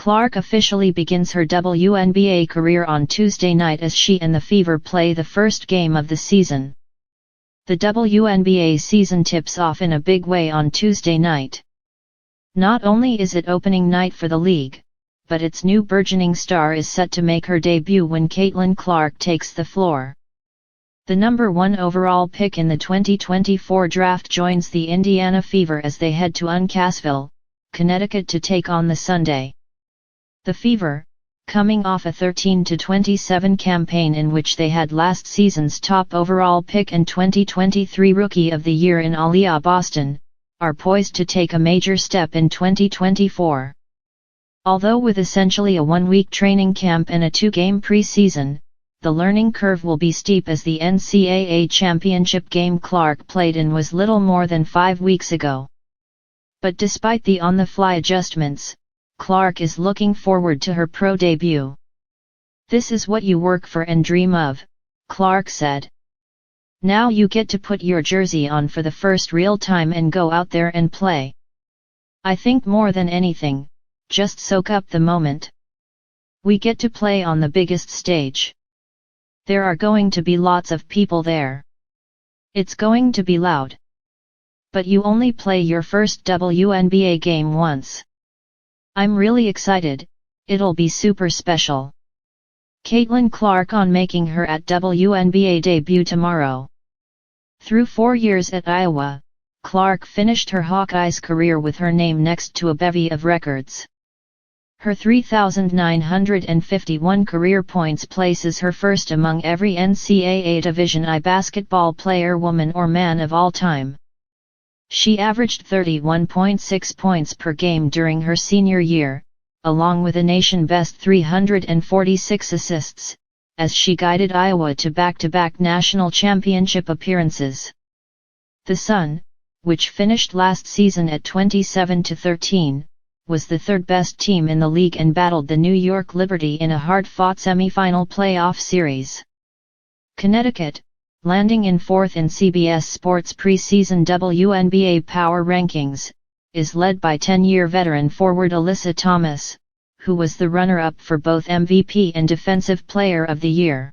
Clark officially begins her WNBA career on Tuesday night as she and the Fever play the first game of the season. The WNBA season tips off in a big way on Tuesday night. Not only is it opening night for the league, but its new burgeoning star is set to make her debut when Caitlin Clark takes the floor. The number 1 overall pick in the 2024 draft joins the Indiana Fever as they head to Uncasville, Connecticut to take on the Sunday. The Fever, coming off a 13-27 campaign in which they had last season's top overall pick and 2023 Rookie of the Year in Aliyah Boston, are poised to take a major step in 2024. Although with essentially a 1-week training camp and a 2-game preseason, the learning curve will be steep as the NCAA championship game Clark played in was little more than 5 weeks ago. But despite the on-the-fly adjustments, Clark is looking forward to her pro debut. "This is what you work for and dream of," Clark said. "Now you get to put your jersey on for the first real time and go out there and play. I think more than anything, just soak up the moment. We get to play on the biggest stage. There are going to be lots of people there. It's going to be loud. But you only play your first WNBA game once. I'm really excited, it'll be super special." Caitlin Clark on making her at WNBA debut tomorrow. Through 4 years at Iowa, Clark finished her Hawkeyes career with her name next to a bevy of records. Her 3,951 career points places her first among every NCAA Division I basketball player, woman or man of all time. She averaged 31.6 points per game during her senior year, along with a nation-best 346 assists, as she guided Iowa to back-to-back national championship appearances. The Sun, which finished last season at 27-13, was the third-best team in the league and battled the New York Liberty in a hard-fought semifinal playoff series. Connecticut, landing in 4th in CBS Sports preseason WNBA power rankings, is led by 10-year veteran forward Alyssa Thomas, who was the runner-up for both MVP and Defensive Player of the Year.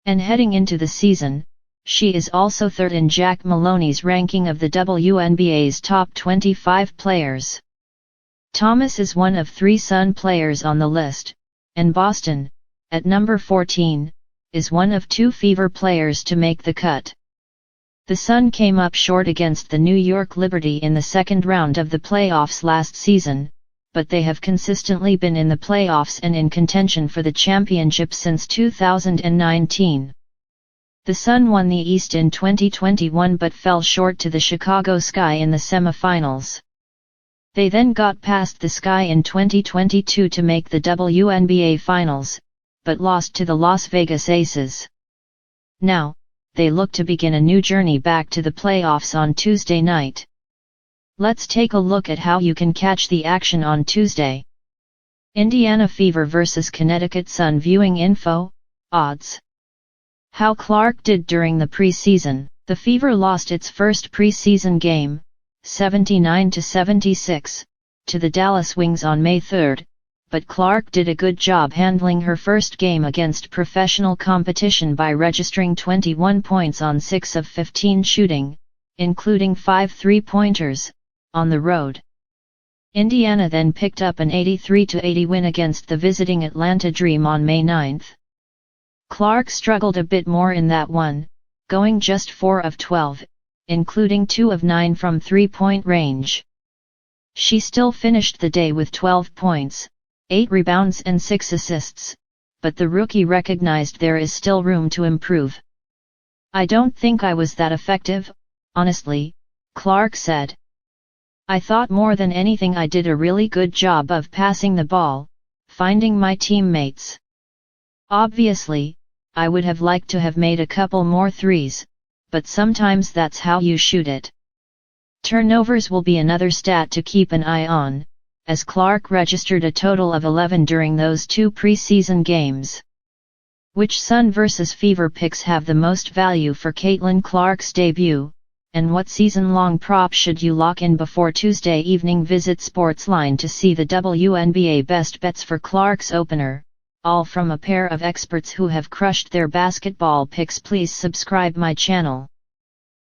And heading into the season, she is also third in Jack Maloney's ranking of the WNBA's top 25 players. Thomas is one of 3 Sun players on the list, and Boston, at number 14, is one of 2 Fever players to make the cut. The Sun came up short against the New York Liberty in the second round of the playoffs last season, but they have consistently been in the playoffs and in contention for the championship since 2019. The Sun won the East in 2021 but fell short to the Chicago Sky in the semifinals. They then got past the Sky in 2022 to make the WNBA Finals, but lost to the Las Vegas Aces. Now, they look to begin a new journey back to the playoffs on Tuesday night. Let's take a look at how you can catch the action on Tuesday. Indiana Fever vs Connecticut Sun viewing info, odds. How Clark did during the preseason. The Fever lost its first preseason game, 79-76, to the Dallas Wings on May 3, but Clark did a good job handling her first game against professional competition by registering 21 points on 6 of 15 shooting, including 5 3-pointers, on the road. Indiana then picked up an 83-80 win against the visiting Atlanta Dream on May 9. Clark struggled a bit more in that one, going just 4 of 12, including 2 of 9 from 3-point range. She still finished the day with 12 points, 8 rebounds and 6 assists, but the rookie recognized there is still room to improve. "I don't think I was that effective, honestly," Clark said. "I thought more than anything I did a really good job of passing the ball, finding my teammates. Obviously, I would have liked to have made a couple more threes, but sometimes that's how you shoot it." Turnovers will be another stat to keep an eye on, as Clark registered a total of 11 during those 2 preseason games. Which Sun vs Fever picks have the most value for Caitlin Clark's debut? And what season-long prop should you lock in before Tuesday evening? Visit Sportsline to see the WNBA best bets for Clark's opener, all from a pair of experts who have crushed their basketball picks. Please subscribe my channel.